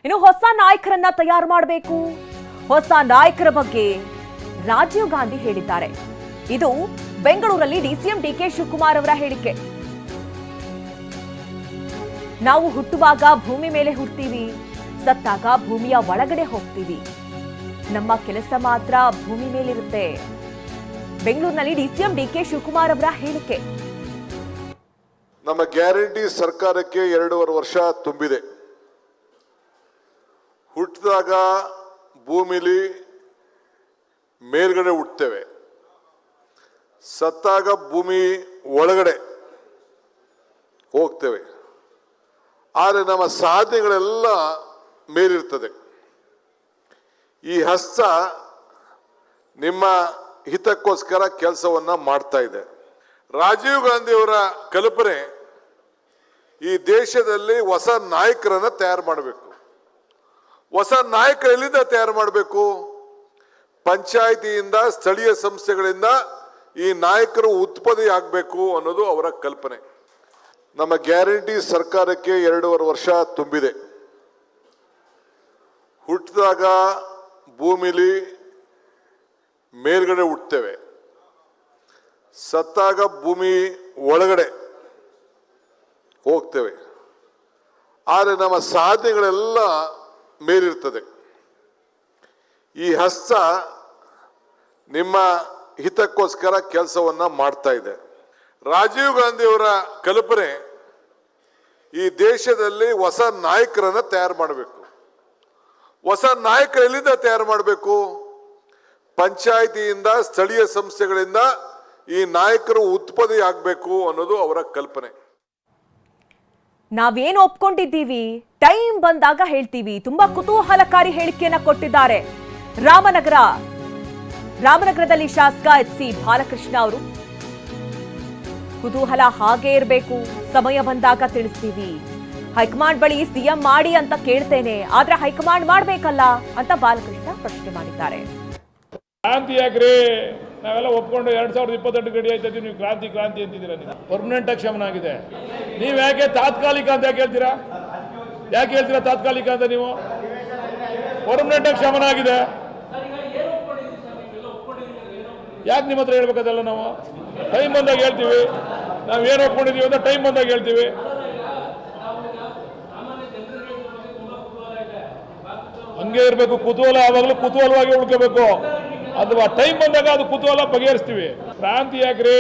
ಇನ್ನು ಹೊಸ ನಾಯಕರನ್ನ ತಯಾರು ಮಾಡಬೇಕು. ಹೊಸ ನಾಯಕರ ಬಗ್ಗೆ ರಾಜೀವ್ ಗಾಂಧಿ ಹೇಳಿದ್ದಾರೆ. ಇದು ಬೆಂಗಳೂರಲ್ಲಿ ಡಿಸಿಎಂ ಡಿಕೆ ಶಿವಕುಮಾರ್ ಅವರ ಹೇಳಿಕೆ. ನಾವು ಹುಟ್ಟುವಾಗ ಭೂಮಿ ಮೇಲೆ ಹುಡ್ತೀವಿ, ಸತ್ತಾಗ ಭೂಮಿಯ ಒಳಗಡೆ ಹೋಗ್ತೀವಿ. ನಮ್ಮ ಕೆಲಸ ಮಾತ್ರ ಭೂಮಿ ಮೇಲಿರುತ್ತೆ. ಬೆಂಗಳೂರಿನಲ್ಲಿ ಡಿಸಿಎಂ ಡಿಕೆ ಶಿವಕುಮಾರ್ ಅವರ ಹೇಳಿಕೆ. ನಮ್ಮ ಗ್ಯಾರಂಟಿ ಸರ್ಕಾರಕ್ಕೆ 2.5 ವರ್ಷ ತುಂಬಿದೆ. ಹುಟ್ಟಿದಾಗ ಭೂಮಿಲಿ ಮೇಲ್ಗಡೆ ಹುಟ್ಟುತ್ತೇವೆ, ಸತ್ತಾಗ ಭೂಮಿ ಒಳಗಡೆ ಹೋಗ್ತೇವೆ. ಆದರೆ ನಮ್ಮ ಸಾಧನೆಗಳೆಲ್ಲ ಮೇಲಿರ್ತದೆ. ಈ ಹಸ್ತ ನಿಮ್ಮ ಹಿತಕ್ಕೋಸ್ಕರ ಕೆಲಸವನ್ನ ಮಾಡ್ತಾ ಇದೆ. ರಾಜೀವ್ ಗಾಂಧಿ ಅವರ ಕಲ್ಪನೆ ಈ ದೇಶದಲ್ಲಿ ಹೊಸ ನಾಯಕರನ್ನ ತಯಾರು ಮಾಡಬೇಕು. ಹೊಸ ನಾಯಕರು ಎಲ್ಲಿಂದ ತಯಾರು ಮಾಡಬೇಕು? ಪಂಚಾಯಿತಿಯಿಂದ, ಸ್ಥಳೀಯ ಸಂಸ್ಥೆಗಳಿಂದ ಈ ನಾಯಕರು ಉತ್ಪತ್ತಿ ಆಗಬೇಕು ಅನ್ನೋದು ಅವರ ಕಲ್ಪನೆ. ನಮ್ಮ ಗ್ಯಾರಂಟಿ ಸರ್ಕಾರಕ್ಕೆ 2.5 ವರ್ಷ ತುಂಬಿದೆ. ಹುಟ್ಟಿದಾಗ ಭೂಮಿಲಿ ಮೇಲ್ಗಡೆ ಹುಟ್ಟುತ್ತೇವೆ, ಸತ್ತಾಗ ಭೂಮಿ ಒಳಗಡೆ ಹೋಗ್ತೇವೆ. ಆದರೆ ನಮ್ಮ ಸಾಧನೆಗಳೆಲ್ಲ ಮೇಲಿರ್ತದೆ. ಈ ಹಸ್ತ ನಿಮ್ಮ ಹಿತಕ್ಕೋಸ್ಕರ ಕೆಲಸವನ್ನ ಮಾಡ್ತಾ ಇದೆ. ರಾಜೀವ್ ಗಾಂಧಿ ಅವರ ಕಲ್ಪನೆ ಈ ದೇಶದಲ್ಲಿ ಹೊಸ ನಾಯಕರನ್ನ ತಯಾರು ಮಾಡಬೇಕು. ಹೊಸ ನಾಯಕರು ಎಲ್ಲಿಂದ ತಯಾರು ಮಾಡಬೇಕು? ಪಂಚಾಯಿತಿಯಿಂದ, ಸ್ಥಳೀಯ ಸಂಸ್ಥೆಗಳಿಂದ ಈ ನಾಯಕರು ಉತ್ಪತ್ತಿ ಆಗಬೇಕು ಅನ್ನೋದು ಅವರ ಕಲ್ಪನೆ. ನಾವೇನು ಒಪ್ಕೊಂಡಿದ್ದೀವಿ, ಟೈಮ್ ಬಂದಾಗ ಹೇಳ್ತೀವಿ. ತುಂಬಾ ಕುತೂಹಲಕಾರಿ ಹೇಳಿಕೆಯನ್ನ ಕೊಟ್ಟಿದ್ದಾರೆ ರಾಮನಗರದಲ್ಲಿ ಶಾಸಕ ಎಚ್.ಸಿ. ಬಾಲಕೃಷ್ಣ ಅವರು. ಕುತೂಹಲ ಹಾಗೇ ಇರಬೇಕು, ಸಮಯ ಬಂದಾಗ ತಿಳಿಸ್ತೀವಿ. ಹೈಕಮಾಂಡ್ ಬಳಿ ಸಿಎಂ ಮಾಡಿ ಅಂತ ಕೇಳ್ತೇನೆ, ಆದ್ರೆ ಹೈಕಮಾಂಡ್ ಮಾಡ್ಬೇಕಲ್ಲ ಅಂತ ಬಾಲಕೃಷ್ಣ ಪ್ರಶ್ನೆ ಮಾಡಿದ್ದಾರೆ. ಕ್ರಾಂತಿ ಯಾಕ್ರಿ? ನಾವೆಲ್ಲ ಒಪ್ಕೊಂಡು 2028 ಗಡಿ ಆಯ್ತಾ ಇದೀವಿ. ನೀವು ಕ್ರಾಂತಿ ಅಂತಿದ್ದೀರಾ? ನೀವು ಪರ್ಮನೆಂಟ್ ಆಗಿ ಶಮನ ಆಗಿದೆ. ನೀವು ಯಾಕೆ ತಾತ್ಕಾಲಿಕ ಅಂತ ಯಾಕೆ ಹೇಳ್ತೀರಾ? ತಾತ್ಕಾಲಿಕ ಅಂತ? ನೀವು ಪರ್ಮನೆಂಟ್ ಆಗಿ ಶಮನ ಆಗಿದೆ. ಯಾಕೆ ನಿಮ್ಮ ಹತ್ರ ಹೇಳ್ಬೇಕದಲ್ಲ? ನಾವು ಟೈಮ್ ಬಂದಾಗ ಹೇಳ್ತೀವಿ. ನಾವು ಏನು ಒಪ್ಕೊಂಡಿದೀವಿ ಅಂತ ಟೈಮ್ ಬಂದಾಗ ಹೇಳ್ತೀವಿ. ಹಂಗೆ ಇರಬೇಕು. ಕುತೂಹಲ ಯಾವಾಗಲೂ ಕುತೂಹಲವಾಗಿ ಉಳ್ಕೋಬೇಕು. ಅಥವಾ ಟೈಮ್ ಬಂದಾಗ ಅದು ಕುತೂಹಲ ಬಗೆಹರಿಸ್ತೀವಿ. ಕ್ರಾಂತಿ ಯಾಕ್ರಿ?